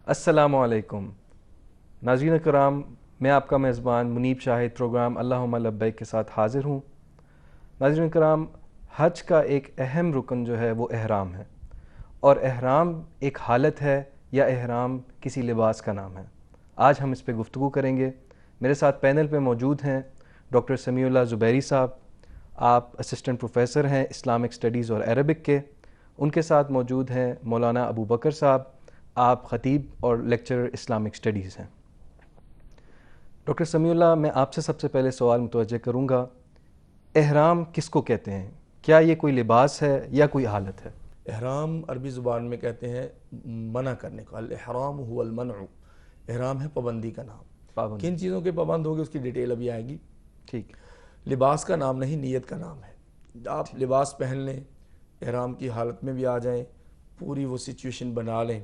السلام علیکم ناظرین کرام، میں آپ کا میزبان منیب شاہد پروگرام اللہم لبیک کے ساتھ حاضر ہوں۔ ناظرین کرام، حج کا ایک اہم رکن جو ہے وہ احرام ہے، اور احرام ایک حالت ہے یا احرام کسی لباس کا نام ہے۔ آج ہم اس پہ گفتگو کریں گے۔ میرے ساتھ پینل پہ موجود ہیں ڈاکٹر سمیع اللہ زبیری صاحب، آپ اسسٹنٹ پروفیسر ہیں اسلامک اسٹڈیز اور عربک کے۔ ان کے ساتھ موجود ہیں مولانا ابو بکر صاحب، آپ خطیب اور لیکچرر اسلامک اسٹڈیز ہیں۔ ڈاکٹر سمیع اللہ، میں آپ سے سب سے پہلے سوال متوجہ کروں گا، احرام کس کو کہتے ہیں؟ کیا یہ کوئی لباس ہے یا کوئی حالت ہے؟ احرام عربی زبان میں کہتے ہیں منع کرنے کو، الاحرام هو المنع، احرام ہے پابندی کا نام۔ پابند، کن چیزوں کے پابند ہوگی اس کی ڈیٹیل ابھی آئے گی۔ ٹھیک، لباس کا نام نہیں، نیت کا نام ہے۔ آپ لباس پہن لیں، احرام کی حالت میں بھی آ جائیں، پوری وہ سچویشن بنا لیں،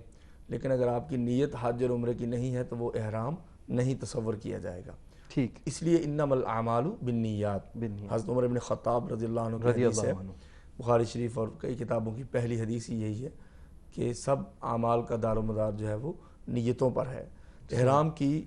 لیکن اگر آپ کی نیت حج اور عمرے کی نہیں ہے تو وہ احرام نہیں تصور کیا جائے گا۔ ٹھیک، اس لیے انما الاعمال بالنیات، بالنیات، حضرت عمر بن خطاب رضی اللہ عنہ کی رضی حدیث ہے، اللہ عنہ۔ بخاری شریف اور کئی کتابوں کی پہلی حدیث ہی یہی ہے کہ سب اعمال کا دار و مدار جو ہے وہ نیتوں پر ہے۔ احرام کی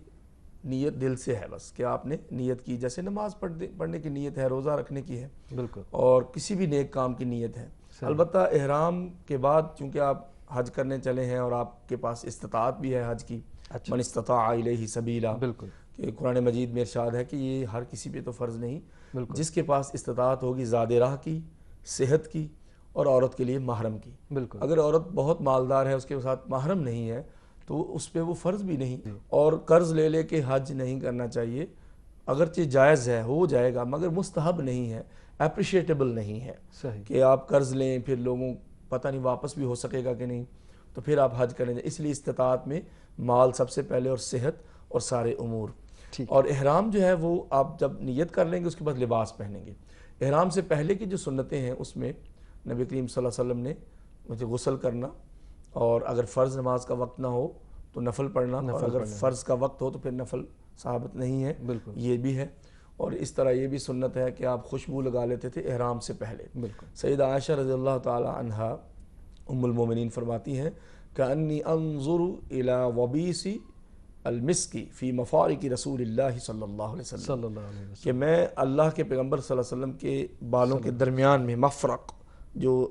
نیت دل سے ہے، بس کہ آپ نے نیت کی، جیسے نماز پڑھنے کی نیت ہے، روزہ رکھنے کی ہے، بالکل، اور کسی بھی نیک کام کی نیت ہے۔ البتہ احرام کے بعد چونکہ آپ حج کرنے چلے ہیں اور آپ کے پاس استطاعت بھی ہے حج کی، من استطاع الیہ سبیلا، بالکل، کہ قرآن مجید میں ارشاد ہے کہ یہ ہر کسی پہ تو فرض نہیں، بالکل، جس کے پاس استطاعت ہوگی زاد راہ کی، صحت کی، اور عورت کے لیے محرم کی۔ بالکل، اگر عورت بہت مالدار ہے، اس کے ساتھ محرم نہیں ہے، تو اس پہ وہ فرض بھی نہیں، اور قرض لے لے کے حج نہیں کرنا چاہیے۔ اگرچہ جائز ہے، ہو جائے گا، مگر مستحب نہیں ہے، اپریشیٹیبل نہیں ہے صحیح، کہ آپ قرض لیں پھر لوگوں پتہ نہیں واپس بھی ہو سکے گا کہ نہیں، تو پھر آپ حج کریں۔ اس لیے استطاعت میں مال سب سے پہلے، اور صحت، اور سارے امور۔ ٹھیک، اور احرام جو ہے وہ آپ جب نیت کر لیں گے اس کے بعد لباس پہنیں گے۔ احرام سے پہلے کی جو سنتیں ہیں اس میں نبی کریم صلی اللہ علیہ وسلم نے مجھے غسل کرنا، اور اگر فرض نماز کا وقت نہ ہو تو نفل پڑھنا، اور اگر فرض کا وقت ہو تو پھر نفل ثابت نہیں ہے، بالکل، یہ بھی ہے۔ اور اس طرح یہ بھی سنت ہے کہ آپ خوشبو لگا لیتے تھے احرام سے پہلے۔ بالکل، سیدہ عائشہ رضی اللہ تعالی عنہا ام المومنین فرماتی ہیں کأنی انظر الی وبیس المسکی فی مفارق رسول اللہ صلی اللہ علیہ وسلم، صلی اللہ علیہ وسلم، کہ میں اللہ کے پیغمبر صلی اللہ علیہ وسلم کے بالوں کے درمیان میں، مفرق جو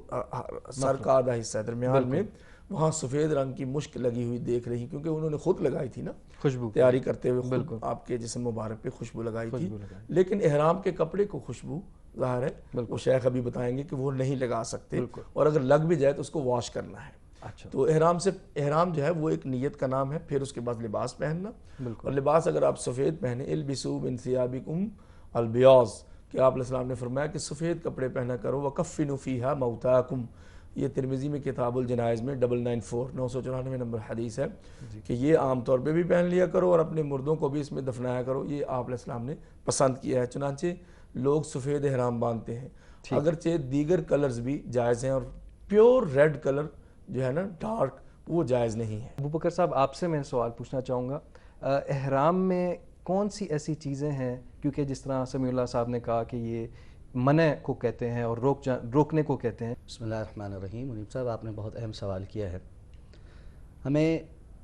سر کا آدھا حصہ ہے درمیان میں، وہاں سفید رنگ کی مشک لگی ہوئی دیکھ رہی، کیونکہ انہوں نے خود لگائی تھی نا، خوشبو، تیاری کرتے ہوئے خود بالکل، آپ کے جسم مبارک پہ خوشبو لگائی تھی، خوشبو لگائی، لیکن احرام کے کپڑے کو خوشبو ظاہر ہے بالکل، وہ شیخ ابھی بتائیں گے کہ وہ نہیں لگا سکتے، بالکل، اور اگر لگ بھی جائے تو اس کو واش کرنا ہے۔ اچھا، تو احرام جو ہے وہ ایک نیت کا نام ہے۔ پھر اس کے بعد لباس پہننا، بالکل، اور لباس اگر آپ سفید پہنے، البسوا من ثیابکم البیاض، کہ آپ علیہ السلام نے فرمایا کہ سفید کپڑے پہنا کرو، وکفنوا فیہا موتاکم، یہ ترمذی میں کتاب الجنائز میں 994 نمبر حدیث ہے کہ یہ عام طور پہ بھی پہن لیا کرو، اور اپنے مردوں کو بھی اس میں دفنایا کرو، یہ آپ علیہ السلام نے پسند کیا ہے۔ چنانچہ لوگ سفید احرام باندھتے ہیں، اگرچہ دیگر کلرز بھی جائز ہیں، اور پیور ریڈ کلر جو ہے نا ڈارک، وہ جائز نہیں ہے۔ ابو بکر صاحب، آپ سے میں سوال پوچھنا چاہوں گا، احرام میں کون سی ایسی چیزیں ہیں، کیونکہ جس طرح سمیع اللہ صاحب نے کہا کہ یہ منع کو کہتے ہیں اور روکنے کو کہتے ہیں۔ بسم اللہ الرحمن الرحیم۔ منیب صاحب، آپ نے بہت اہم سوال کیا ہے۔ ہمیں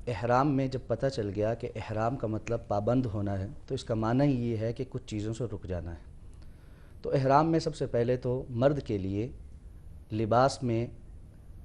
احرام میں جب پتہ چل گیا کہ احرام کا مطلب پابند ہونا ہے، تو اس کا معنی یہ ہے کہ کچھ چیزوں سے رک جانا ہے۔ تو احرام میں سب سے پہلے تو مرد کے لیے لباس میں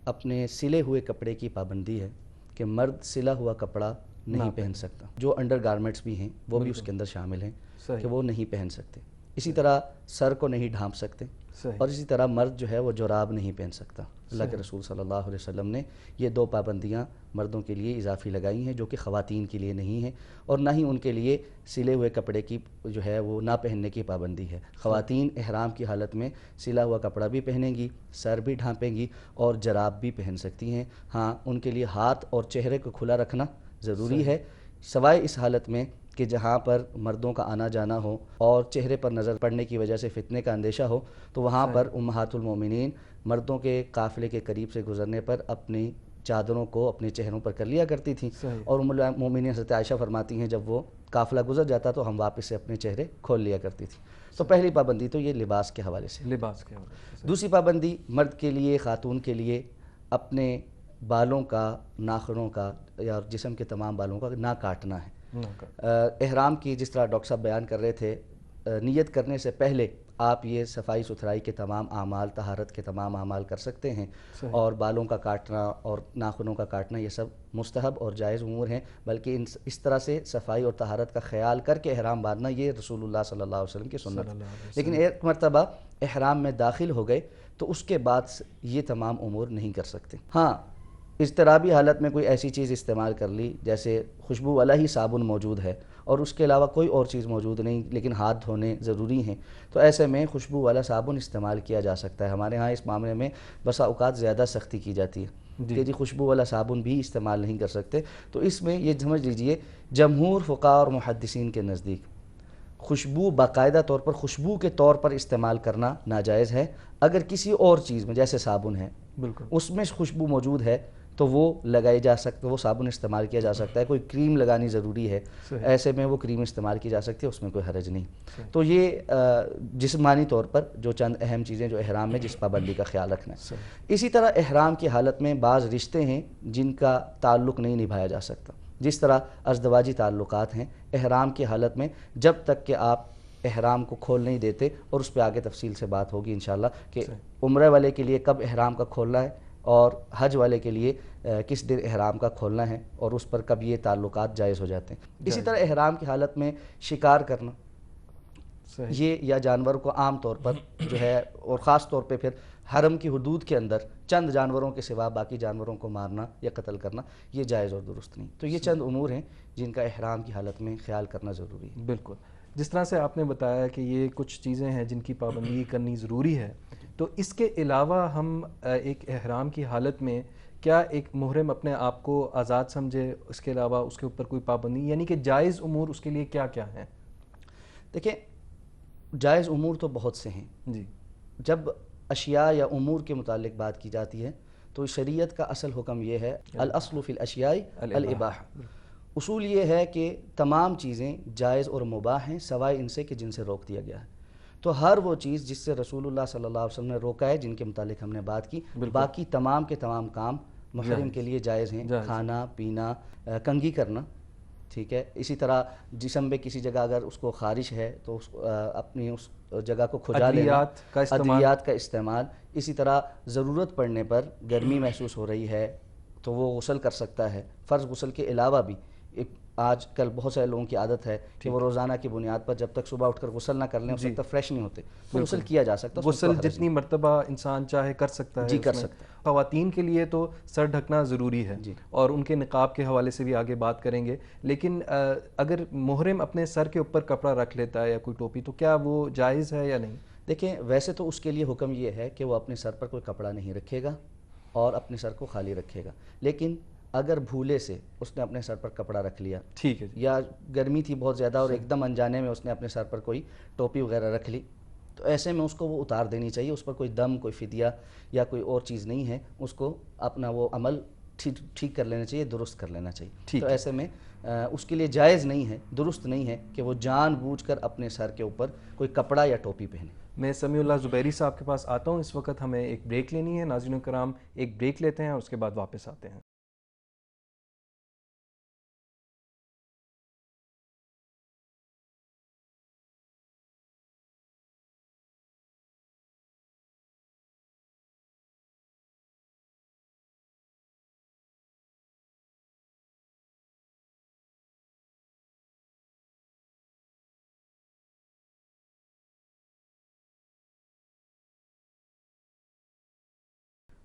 اپنے سلے ہوئے کپڑے کی پابندی ہے کہ مرد سلا ہوا کپڑا نہیں پہن سکتا۔ جو انڈر گارمنٹس بھی ہیں وہ بھی اس کے اندر شامل ہیں کہ وہ نہیں پہن سکتے۔ اسی طرح سر کو نہیں ڈھانپ سکتے، اور اسی طرح مرد جو ہے وہ جراب نہیں پہن سکتا۔ اللہ کے رسول صلی اللہ علیہ وسلم نے یہ دو پابندیاں مردوں کے لیے اضافی لگائی ہیں، جو کہ خواتین کے لیے نہیں ہیں، اور نہ ہی ان کے لیے سلے ہوئے کپڑے کی جو ہے وہ نہ پہننے کی پابندی ہے۔ خواتین احرام کی حالت میں سلا ہوا کپڑا بھی پہنیں گی، سر بھی ڈھانپیں گی، اور جراب بھی پہن سکتی ہیں۔ ہاں، ان کے لیے ہاتھ اور چہرے کو کھلا رکھنا ضروری ہے، سوائے اس حالت میں کہ جہاں پر مردوں کا آنا جانا ہو اور چہرے پر نظر پڑنے کی وجہ سے فتنے کا اندیشہ ہو، تو وہاں پر امہات المومنین مردوں کے قافلے کے قریب سے گزرنے پر اپنی چادروں کو اپنے چہروں پر کر لیا کرتی تھیں، اور ام المومنین حضرت عائشہ فرماتی ہیں جب وہ قافلہ گزر جاتا تو ہم واپس سے اپنے چہرے کھول لیا کرتی تھیں۔ تو پہلی پابندی تو یہ لباس کے حوالے سے۔ لباس کے حوالے سے، دوسری پابندی مرد کے لیے، خاتون کے لیے اپنے بالوں کا، ناخنوں کا یا جسم کے تمام بالوں کا نہ کاٹنا ہے۔ احرام کی جس طرح ڈاکٹر صاحب بیان کر رہے تھے، نیت کرنے سے پہلے آپ یہ صفائی ستھرائی کے تمام اعمال، طہارت کے تمام اعمال کر سکتے ہیں، اور بالوں کا کاٹنا اور ناخنوں کا کاٹنا یہ سب مستحب اور جائز امور ہیں، بلکہ اس طرح سے صفائی اور طہارت کا خیال کر کے احرام باندھنا یہ رسول اللہ صلی اللہ علیہ وسلم کی سنت ہے۔ لیکن ایک مرتبہ احرام میں داخل ہو گئے تو اس کے بعد یہ تمام امور نہیں کر سکتے۔ ہاں، اضطرابی حالت میں کوئی ایسی چیز استعمال کر لی جیسے خوشبو والا ہی صابن موجود ہے اور اس کے علاوہ کوئی اور چیز موجود نہیں لیکن ہاتھ دھونے ضروری ہیں، تو ایسے میں خوشبو والا صابن استعمال کیا جا سکتا ہے۔ ہمارے ہاں اس معاملے میں بسا اوقات زیادہ سختی کی جاتی ہے کہ جی خوشبو والا صابن بھی استعمال نہیں کر سکتے، تو اس میں یہ سمجھ لیجئے جمہور فقہاء اور محدثین کے نزدیک خوشبو باقاعدہ طور پر خوشبو کے طور پر استعمال کرنا ناجائز ہے۔ اگر کسی اور چیز میں جیسے صابن ہے بالکل اس میں خوشبو موجود ہے تو وہ لگائی جا سکتا، وہ صابن استعمال کیا جا سکتا ہے۔ کوئی کریم لگانی ضروری ہے، ایسے میں وہ کریم استعمال کی جا سکتی ہے، اس میں کوئی حرج نہیں۔ تو یہ جسمانی طور پر جو چند اہم چیزیں جو احرام میں جس پابندی کا خیال رکھنا ہے۔ اسی طرح احرام کی حالت میں بعض رشتے ہیں جن کا تعلق نہیں نبھایا جا سکتا، جس طرح ازدواجی تعلقات ہیں۔ احرام کی حالت میں جب تک کہ آپ احرام کو کھول نہیں دیتے، اور اس پہ آگے تفصیل سے بات ہوگی انشاءاللہ کہ عمرہ والے کے لیے کب احرام کا کھولنا ہے اور حج والے کے لیے کس دن احرام کا کھولنا ہے، اور اس پر کب یہ تعلقات جائز ہو جاتے ہیں۔ اسی طرح احرام کی حالت میں شکار کرنا، یہ یا جانور کو عام طور پر جو ہے، اور خاص طور پہ پھر حرم کی حدود کے اندر چند جانوروں کے سوا باقی جانوروں کو مارنا یا قتل کرنا، یہ جائز اور درست نہیں۔ تو یہ چند امور ہیں جن کا احرام کی حالت میں خیال کرنا ضروری ہے۔ بالکل، جس طرح سے آپ نے بتایا کہ یہ کچھ چیزیں ہیں جن کی پابندی کرنی ضروری ہے، تو اس کے علاوہ ہم ایک احرام کی حالت میں کیا ایک محرم اپنے آپ کو آزاد سمجھے، اس کے علاوہ اس کے اوپر کوئی پابندی، یعنی کہ جائز امور اس کے لیے کیا کیا ہیں؟ دیکھیں، جائز امور تو بہت سے ہیں جی۔ جب اشیاء یا امور کے متعلق بات کی جاتی ہے تو شریعت کا اصل حکم یہ ہے، الاصل فی الاشیاء الاباحہ، اصول یہ ہے کہ تمام چیزیں جائز اور مباح ہیں سوائے ان سے کہ جن سے روک دیا گیا ہے۔ تو ہر وہ چیز جس سے رسول اللہ صلی اللہ علیہ وسلم نے روکا ہے، جن کے متعلق ہم نے بات کی، باقی تمام کے تمام کام محرم کے لیے جائز ہیں۔ کھانا پینا، کنگھی کرنا، ٹھیک ہے۔ اسی طرح جسم میں کسی جگہ اگر اس کو خارش ہے تو اپنی اس جگہ کو کھجا لینا، ادویات کا استعمال۔ اسی طرح ضرورت پڑنے پر گرمی محسوس ہو رہی ہے تو وہ غسل کر سکتا ہے۔ فرض غسل کے علاوہ بھی آج کل بہت سارے لوگوں کی عادت ہے کہ وہ روزانہ کی بنیاد پر جب تک صبح اٹھ کر غسل نہ کر لیں اس وقت تک فریش نہیں ہوتے، تو غسل کیا جا سکتا ہے۔ غسل جتنی مرتبہ انسان چاہے کر سکتا ہے، جی کر سکتا ہے۔ خواتین کے لیے تو سر ڈھکنا ضروری ہے، اور ان کے نقاب کے حوالے سے بھی آگے بات کریں گے، لیکن اگر محرم اپنے سر کے اوپر کپڑا رکھ لیتا ہے یا کوئی ٹوپی، تو کیا وہ جائز ہے یا نہیں؟ دیکھیں، ویسے تو اس کے لیے حکم یہ ہے کہ وہ اپنے سر پر کوئی کپڑا نہیں رکھے گا اور اپنے سر کو خالی رکھے گا، لیکن اگر بھولے سے اس نے اپنے سر پر کپڑا رکھ لیا، ٹھیک ہے، یا گرمی تھی بہت زیادہ اور ایک دم انجانے میں اس نے اپنے سر پر کوئی ٹوپی وغیرہ رکھ لی، تو ایسے میں اس کو وہ اتار دینی چاہیے۔ اس پر کوئی دم، کوئی فدیہ یا کوئی اور چیز نہیں ہے، اس کو اپنا وہ عمل ٹھیک کر لینا چاہیے، درست کر لینا چاہیے۔ تو ایسے میں اس کے لیے جائز نہیں ہے، درست نہیں ہے کہ وہ جان بوجھ کر اپنے سر کے اوپر کوئی کپڑا یا ٹوپی پہنے۔ میں سمیع اللہ زبیری صاحب کے پاس آتا ہوں، اس وقت ہمیں ایک بریک لینی ہے۔ ناظرین کرام، ایک بریک لیتے ہیں اور اس کے بعد واپس آتے ہیں۔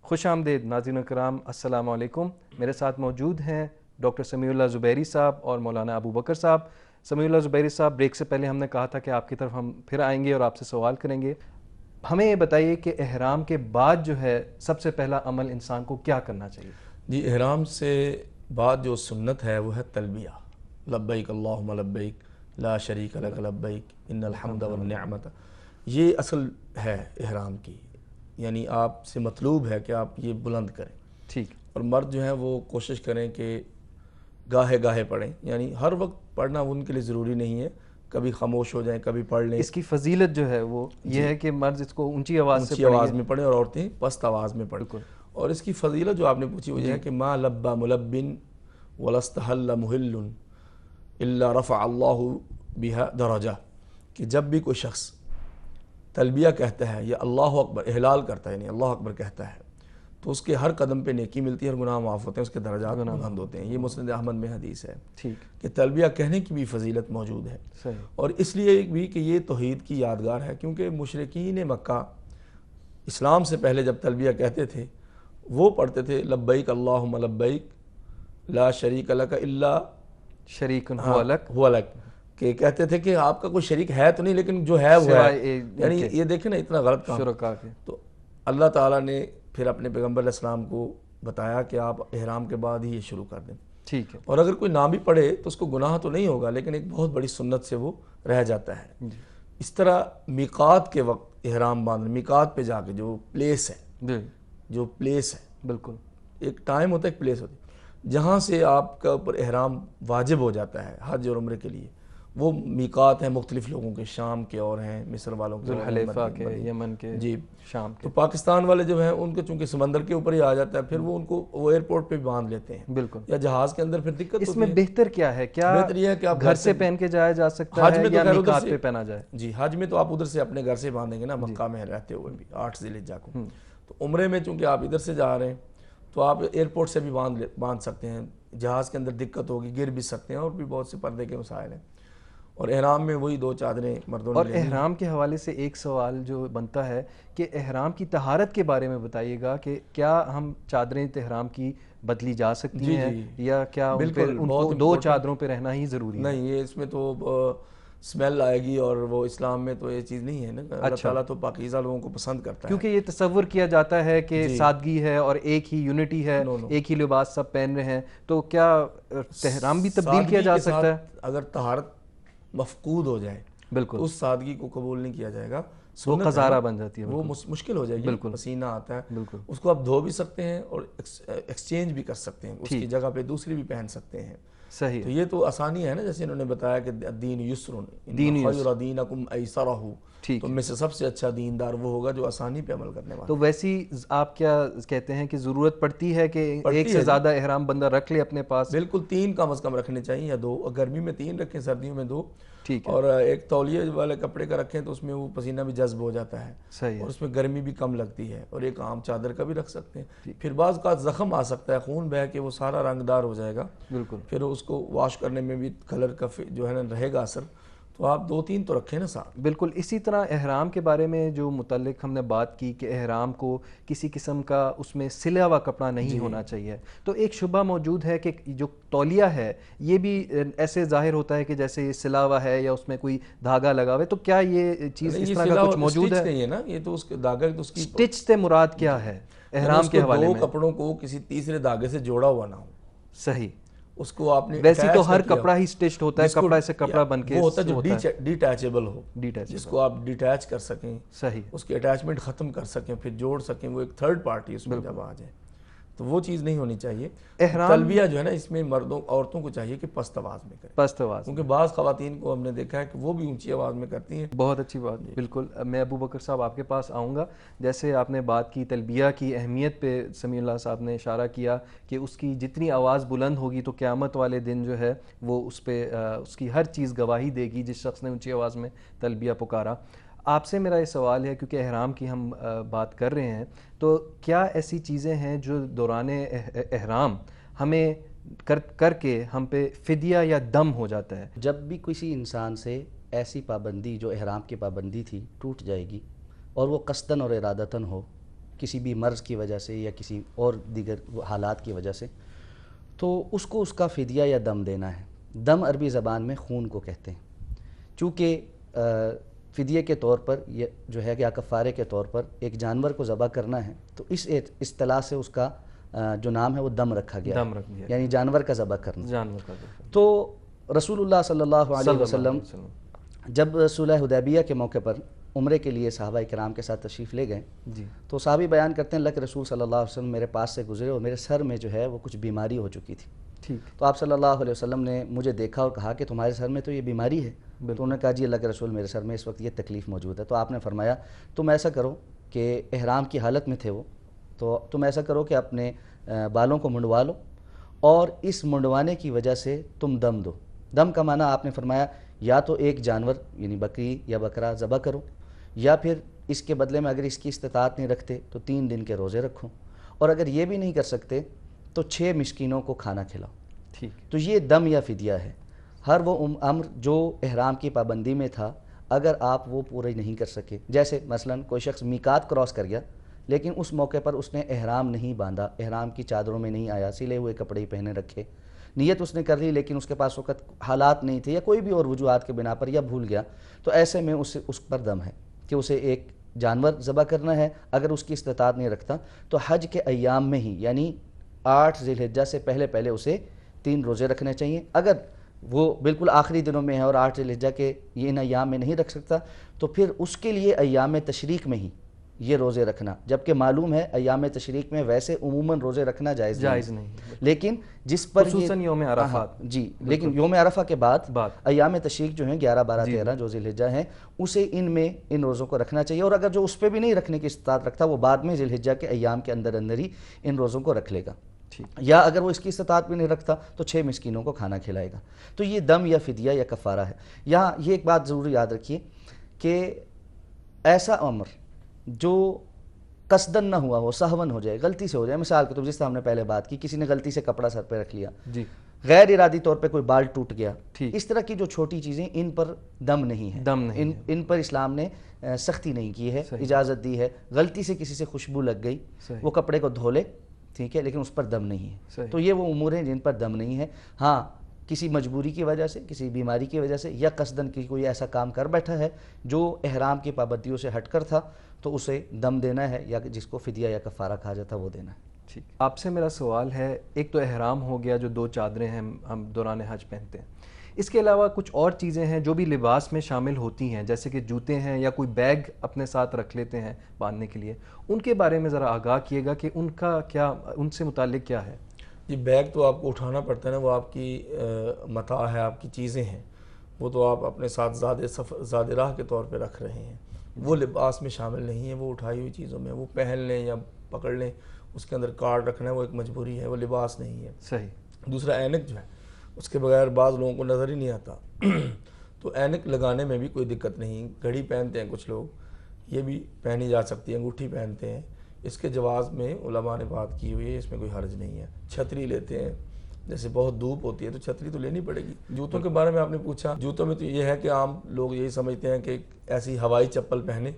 خوش آمدید ناظرین کرام، السلام علیکم۔ میرے ساتھ موجود ہیں ڈاکٹر سمیع اللہ زبیری صاحب اور مولانا ابو بکر صاحب۔ سمیع اللہ زبیری صاحب، بریک سے پہلے ہم نے کہا تھا کہ آپ کی طرف ہم پھر آئیں گے اور آپ سے سوال کریں گے۔ ہمیں یہ بتائیے کہ احرام کے بعد جو ہے سب سے پہلا عمل انسان کو کیا کرنا چاہیے؟ جی، احرام سے بعد جو سنت ہے وہ ہے تلبیہ، لبیک اللہم لبیک لا شریک لک لبیک ان الحمد والنعمت۔ یہ اصل ہے احرام کی، یعنی آپ سے مطلوب ہے کہ آپ یہ بلند کریں، ٹھیک، اور مرد جو ہیں وہ کوشش کریں کہ گاہے گاہے پڑھیں، یعنی ہر وقت پڑھنا ان کے لیے ضروری نہیں ہے، کبھی خاموش ہو جائیں، کبھی پڑھ لیں۔ اس کی فضیلت جو ہے وہ یہ ہے کہ مرد اس کو اونچی آواز سے میں پڑھیں اور عورتیں پست آواز میں پڑھیں۔ اور اس کی فضیلت جو آپ نے پوچھی وہ یہ ہے کہ ما لبا ملبن ولستحل محل الا رفع اللہ بها درجہ، کہ جب بھی کوئی شخص تلبیہ کہتا ہے یا اللہ اکبر احلال کرتا ہے، یعنی اللہ اکبر کہتا ہے، تو اس کے ہر قدم پہ نیکی ملتی ہے اور گناہ معاف ہوتے ہیں، اس کے درجات بلند ہوتے ہیں۔ یہ مسند احمد میں حدیث ہے ٹھیک کہ تلبیہ کہنے کی بھی فضیلت موجود ہے، صحیح اور اس لیے بھی کہ یہ توحید کی یادگار ہے، کیونکہ مشرکین مکہ اسلام سے پہلے جب تلبیہ کہتے تھے وہ پڑھتے تھے لبیک اللہم لبیک لا شریک لک الا شریک هو لک ہوا لک، کہ کہتے تھے کہ آپ کا کوئی شریک ہے تو نہیں لیکن جو ہے وہ ہے، یعنی یہ دیکھیں نا اتنا غلط کام۔ شرکا کے تو اللہ تعالیٰ نے پھر اپنے پیغمبر علیہ السلام کو بتایا کہ آپ احرام کے بعد ہی یہ شروع کر دیں، ٹھیک ہے اور اگر کوئی نہ بھی پڑھے تو اس کو گناہ تو نہیں ہوگا لیکن ایک بہت بڑی سنت سے وہ رہ جاتا ہے۔ اس طرح میقات کے وقت احرام باندھنا، میقات پہ جا کے جو پلیس ہے، جی جو پلیس ہے، بالکل ایک ٹائم ہوتا ہے، ایک پلیس ہوتی ہے جہاں سے آپ کا اوپر احرام واجب ہو جاتا ہے حج اور عمرے کے لیے، وہ میقات ہیں مختلف لوگوں کے، شام کے اور ہیں، مصر والوں کے، ذوالحلیفہ کے، یمن کے، جی شام کے، تو پاکستان والے جو ہیں ان کے چونکہ سمندر کے اوپر ہی آ جاتا ہے، پھر وہ ان کو وہ ایئرپورٹ پہ بھی باندھ لیتے ہیں بالکل۔ یا جہاز کے اندر، پھر دقت اس میں بہتر کیا ہے؟ کیا بہتر یہ ہے کہ آپ گھر سے پہن کے جایا جا سکتا حج ہے میں تو یا خیر ادھر میقات سے پہ پہنا جائے؟ جی حج میں تو آپ ادھر سے اپنے گھر سے باندھیں گے نا، مکہ میں رہتے ہوئے بھی 8 ذی الحجہ کو۔ تو عمرے میں چونکہ آپ ادھر سے جا رہے ہیں تو آپ ایئرپورٹ سے بھی باندھ سکتے ہیں، جہاز کے اندر دقت ہوگی، گر بھی سکتے ہیں، اور بھی بہت سے پردے کے مسائل ہیں۔ اور احرام میں وہی 2 چادریں مردوں نے اور لینی ہیں۔ احرام کے حوالے سے ایک سوال جو بنتا ہے کہ احرام کی طہارت کے بارے میں بتائیے گا کہ کیا ہم چادریں احرام کی بدلی جا سکتی ہیں یا کیا ان پہ ان کو 2 چادروں پہ رہنا ہی ضروری ہے؟ نہیں، یہ اس میں تو اسمیل آئے گی، اور وہ اسلام میں تو یہ چیز نہیں ہے نا، اللہ تعالیٰ تو پاکیزہ لوگوں کو پسند کرتا ہے۔ کیونکہ یہ تصور کیا جاتا ہے کہ سادگی ہے اور ایک ہی یونٹی ہے، ایک ہی لباس سب پہن رہے ہیں، تو کیا احرام بھی تبدیل کیا جا سکتا ہے؟ اگر طہارت مفقود ہو جائے بالکل اس سادگی کو قبول نہیں کیا جائے گا، وہ قذارہ بن جاتی ہے، وہ مشکل ہو جائے گی، بالکل پسینہ آتا ہے، بالکل اس کو آپ دھو بھی سکتے ہیں اور ایکسچینج بھی کر سکتے ہیں، اس کی جگہ پہ دوسری بھی پہن سکتے ہیں۔ صحیح تو یہ تو آسانی ہے نا، جیسے انہوں نے بتایا کہ دین یسر، خیر دینکم ایسرہ، تم میں سے سب سے اچھا دیندار وہ ہوگا جو آسانی پہ عمل کرنے والا۔ تو ویسی آپ کیا کہتے ہیں کہ ضرورت پڑتی ہے کہ ایک سے زیادہ احرام بندہ رکھ لے اپنے پاس؟ بالکل 3 کم از کم رکھنے چاہیے یا 2، گرمی میں 3 رکھیں، سردیوں میں 2، ٹھیک ہے، اور ایک تولیے والے کپڑے کا رکھیں تو اس میں وہ پسینہ بھی جذب ہو جاتا ہے، صحیح اور اس میں گرمی بھی کم لگتی ہے، اور ایک عام چادر کا بھی رکھ سکتے ہیں۔ پھر بعض اوقات زخم آ سکتا ہے، خون بہہ کے وہ سارا رنگ دار ہو جائے گا، بالکل، پھر اس کو واش کرنے میں بھی کلر کا جو ہے نا رہے گا اثر، تو آپ 2-3 تو رکھیں نا ساتھ۔ بالکل۔ اسی طرح احرام کے بارے میں جو متعلق ہم نے بات کی کہ احرام کو کسی قسم کا اس میں سلا ہوا کپڑا نہیں ہونا چاہیے، تو ایک شبہ موجود ہے کہ جو تولیہ ہے یہ بھی ایسے ظاہر ہوتا ہے کہ جیسے یہ سلا ہوا ہے یا اس میں کوئی دھاگا لگا ہوا ہے، تو کیا یہ چیز اس طرح کا کچھ موجود ہے؟ نہیں ہے نا، یہ تو اس کے دھاگا تو اس کی سٹچ سے مراد کیا ہے احرام کے حوالے میں؟ 2 کپڑوں کو کسی تیسرے دھاگے سے جوڑا ہوا نہ ہو، صحیح، اس کو آپ نے ویسے تو ہر کپڑا ہی سٹچڈ ہوتا ہے، کپڑا سے کپڑا بن کے وہ ہوتا ہے جو ڈیٹیچیبل ہو، جس کو آپ ڈیٹیچ کر سکیں، صحیح، اس کی اٹیچمنٹ ختم کر سکیں، پھر جوڑ سکیں، وہ ایک تھرڈ پارٹی اس میں جب آ جائے، تو وہ چیز نہیں ہونی چاہیے۔ تلبیہ جو ہے نا اس میں مردوں عورتوں کو چاہیے کہ پست آواز میں کریں، پست آواز، کیونکہ بعض خواتین کو ہم نے دیکھا ہے کہ وہ بھی اونچی آواز میں کرتی ہیں۔ بہت اچھی بات، بالکل۔ میں ابو بکر صاحب آپ کے پاس آؤں گا، جیسے آپ نے بات کی تلبیہ کی اہمیت پہ، سمیع اللہ صاحب نے اشارہ کیا کہ اس کی جتنی آواز بلند ہوگی تو قیامت والے دن جو ہے وہ اس پہ اس کی ہر چیز گواہی دے گی جس شخص نے اونچی آواز میں تلبیہ پکارا۔ آپ سے میرا یہ سوال ہے، کیونکہ احرام کی ہم بات کر رہے ہیں، تو کیا ایسی چیزیں ہیں جو دوران احرام ہمیں کر کے ہم پہ فدیہ یا دم ہو جاتا ہے؟ جب بھی کسی انسان سے ایسی پابندی جو احرام کی پابندی تھی ٹوٹ جائے گی، اور وہ قصداً اور ارادتاً ہو، کسی بھی مرض کی وجہ سے یا کسی اور دیگر حالات کی وجہ سے، تو اس کو اس کا فدیہ یا دم دینا ہے۔ دم عربی زبان میں خون کو کہتے ہیں۔ چونکہ فدیے کے طور پر یہ جو ہے یا کفارے کے طور پر ایک جانور کو ذبح کرنا ہے، تو اس اصطلاح سے اس کا جو نام ہے وہ دم رکھا گیا ہے، یعنی جانور کا ذبح کرنا۔ تو رسول اللہ صلی اللہ علیہ وسلم جب صلح حدیبیہ کے موقع پر عمرے کے لیے صحابہ کرام کے ساتھ تشریف لے گئے، تو صحابی بیان کرتے ہیں، اللہ کے رسول صلی اللہ علیہ وسلم میرے پاس سے گزرے اور میرے سر میں جو ہے وہ کچھ بیماری ہو چکی تھی۔ تو آپ صلی اللہ علیہ وسلم نے مجھے دیکھا اور کہا کہ تمہارے سر میں تو یہ بیماری ہے؟ تو انہوں نے کہا جی اللہ کے رسول میرے سر میں اس وقت یہ تکلیف موجود ہے۔ تو آپ نے فرمایا تم ایسا کرو کہ احرام کی حالت میں تھے وہ، تو تم ایسا کرو کہ اپنے بالوں کو منڈوا لو اور اس منڈوانے کی وجہ سے تم دم دو. دم کا معنی آپ نے فرمایا یا تو ایک جانور یعنی بکری یا بکرا ذبح کرو، یا پھر اس کے بدلے میں اگر اس کی استطاعت نہیں رکھتے تو 3 دن کے روزے رکھو، اور اگر یہ بھی نہیں کر سکتے تو 6 مسکینوں کو کھانا کھلاؤ. ٹھیک. تو یہ دم یا فدیہ ہے. ہر وہ امر جو احرام کی پابندی میں تھا اگر آپ وہ پورے نہیں کر سکے، جیسے مثلا کوئی شخص میقات کراس کر گیا لیکن اس موقع پر اس نے احرام نہیں باندھا، احرام کی چادروں میں نہیں آیا، سلے ہوئے کپڑے ہی پہنے رکھے، نیت اس نے کر لی لیکن اس کے پاس وقت حالات نہیں تھے یا کوئی بھی اور وجوہات کے بنا پر یا بھول گیا، تو ایسے میں اس پر دم ہے کہ اسے ایک جانور ذبح کرنا ہے. اگر اس کی استطاعت نہیں رکھتا تو حج کے ایام میں ہی یعنی 8 ذی الحجہ سے پہلے اسے 3 روزے رکھنے چاہیے. اگر وہ بالکل آخری دنوں میں ہے اور 8 ذی الحجہ کے ان ایام میں نہیں رکھ سکتا تو پھر اس کے لیے ایام تشریق میں ہی یہ روزے رکھنا، جبکہ معلوم ہے ایام تشریق میں ویسے عموماً روزے رکھنا جائز نہیں، لیکن جس پر خصوصاً یوم عرفات جی، لیکن یوم عرفہ کے بعد ایام تشریق جو ہیں 11 12 13 جو ذی الحجہ ہیں اسے ان روزوں کو رکھنا چاہیے. اور اگر جو اس پہ بھی نہیں رکھنے کی استطاعت رکھتا وہ بعد میں ذی الحجہ کے ایام کے اندر ہی ان روزوں کو رکھ لے گا، یا اگر وہ اس کی استطاعت بھی نہیں رکھتا تو 6 مسکینوں کو کھانا کھلائے گا. تو یہ دم یا فدیہ یا کفارہ ہے. یہاں یہ ایک بات ضرور یاد رکھیے کہ ایسا امر جو قصدن نہ ہوا ہو، سہون ہو جائے، غلطی سے ہو جائے، مثال کے طور جس طرح ہم نے پہلے بات کی کسی نے غلطی سے کپڑا سر پہ رکھ لیا، غیر ارادی طور پہ کوئی بال ٹوٹ گیا، اس طرح کی جو چھوٹی چیزیں ان پر دم نہیں ہے، ان پر اسلام نے سختی نہیں کی ہے، اجازت دی ہے. غلطی سے کسی سے خوشبو لگ گئی وہ کپڑے کو دھو لے، ٹھیک ہے، لیکن اس پر دم نہیں ہے. تو یہ وہ امور ہیں جن پر دم نہیں ہے. ہاں کسی مجبوری کی وجہ سے، کسی بیماری کی وجہ سے یا قصدن کی کوئی ایسا کام کر بیٹھا ہے جو احرام کی پابندیوں سے ہٹ کر تھا تو اسے دم دینا ہے، یا جس کو فدیہ یا کفارہ کہا جاتا ہے وہ دینا ہے. ٹھیک. آپ سے میرا سوال ہے، ایک تو احرام ہو گیا جو 2 چادریں ہیں ہم دوران حج پہنتے ہیں، اس کے علاوہ کچھ اور چیزیں ہیں جو بھی لباس میں شامل ہوتی ہیں جیسے کہ جوتے ہیں یا کوئی بیگ اپنے ساتھ رکھ لیتے ہیں باندھنے کے لیے، ان کے بارے میں ذرا آگاہ کیے گا کہ ان کا کیا، ان سے متعلق کیا ہے؟ جی بیگ تو آپ کو اٹھانا پڑتا ہے نا، وہ آپ کی متاع ہے، آپ کی چیزیں ہیں، وہ تو آپ اپنے ساتھ زاد راہ کے طور پہ رکھ رہے ہیں، وہ لباس میں شامل نہیں ہے. وہ اٹھائی ہوئی چیزوں میں وہ پہن لیں یا پکڑ لیں، اس کے اندر کارڈ رکھنا ہے وہ ایک مجبوری ہے، وہ لباس نہیں ہے. صحیح. دوسرا اینک جو ہے اس کے بغیر بعض لوگوں کو نظر ہی نہیں آتا تو اینک لگانے میں بھی کوئی دقت نہیں. گھڑی پہنتے ہیں کچھ لوگ، یہ بھی پہنی جا سکتی ہے، انگوٹھی پہنتے ہیں، اس کے جواز میں علماء نے بات کی ہوئی ہے، اس میں کوئی حرج نہیں ہے. چھتری لیتے ہیں، جیسے بہت دھوپ ہوتی ہے تو چھتری تو لینی پڑے گی. جوتوں کے بارے میں آپ نے پوچھا، جوتوں میں تو یہ ہے کہ عام لوگ یہی سمجھتے ہیں کہ ایسی ہوائی چپل پہنے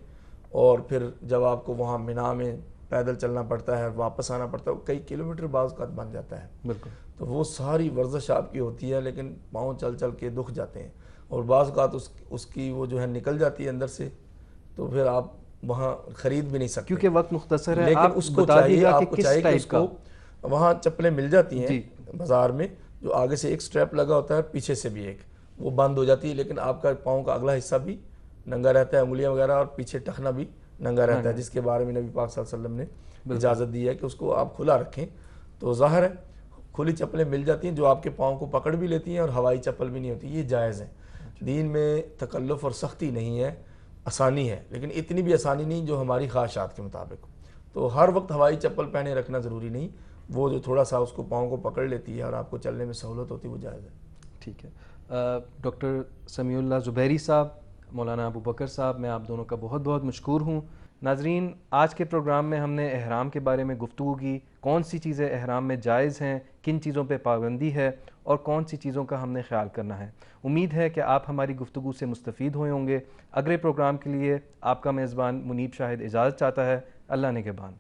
اور پھر جب آپ کو وہاں مینا میں پیدل چلنا پڑتا ہے، واپس آنا پڑتا ہے، کئی کلومیٹر بعض اوقات بن جاتا ہے. بالکل. تو وہ ساری ورزش آپ کی ہوتی ہے لیکن پاؤں چل چل کے دکھ جاتے ہیں، اور بعض اوقات اس کی وہ جو ہے نکل جاتی ہے اندر سے، تو پھر آپ وہاں خرید بھی نہیں سکتے کیونکہ وقت مختصر ہے. لیکن اس کو چاہیے کہ اس کو کا وہاں چپلیں مل جاتی ہیں بازار میں جو آگے سے ایک سٹریپ لگا ہوتا ہے، پیچھے سے بھی ایک، وہ بند ہو جاتی ہے لیکن آپ کا پاؤں کا اگلا حصہ بھی ننگا رہتا ہے، انگلیاں وغیرہ، اور پیچھے ٹخنا بھی ننگا رہتا ہے، جس کے بارے میں نبی پاک صلی اللہ علیہ وسلم نے اجازت دی ہے کہ اس کو آپ کھلا رکھیں. تو ظاہر ہے کھلی چپلیں مل جاتی ہیں جو آپ کے پاؤں کو پکڑ بھی لیتی ہیں اور ہوائی چپل بھی نہیں ہوتی، یہ جائز ہے. دین میں تکلف اور سختی نہیں ہے، آسانی ہے، لیکن اتنی بھی آسانی نہیں جو ہماری خواہشات کے مطابق. تو ہر وقت ہوائی چپل پہنے رکھنا ضروری نہیں، وہ جو تھوڑا سا اس کو پاؤں کو پکڑ لیتی ہے اور آپ کو چلنے میں سہولت ہوتی ہے وہ جائز ہے. ٹھیک ہے. ڈاکٹر سمیع اللہ زبیری صاحب، مولانا ابو بکر صاحب، میں آپ دونوں کا بہت بہت مشکور ہوں. ناظرین، آج کے پروگرام میں ہم نے احرام کے بارے میں گفتگو کی، کون سی چیزیں احرام میں جائز ہیں، کن چیزوں پہ پابندی ہے اور کون سی چیزوں کا ہم نے خیال کرنا ہے. امید ہے کہ آپ ہماری گفتگو سے مستفید ہوئے ہوں گے. اگلے پروگرام کے لیے آپ کا میزبان منیب شاہد اجازت چاہتا ہے. اللہ نگہبان.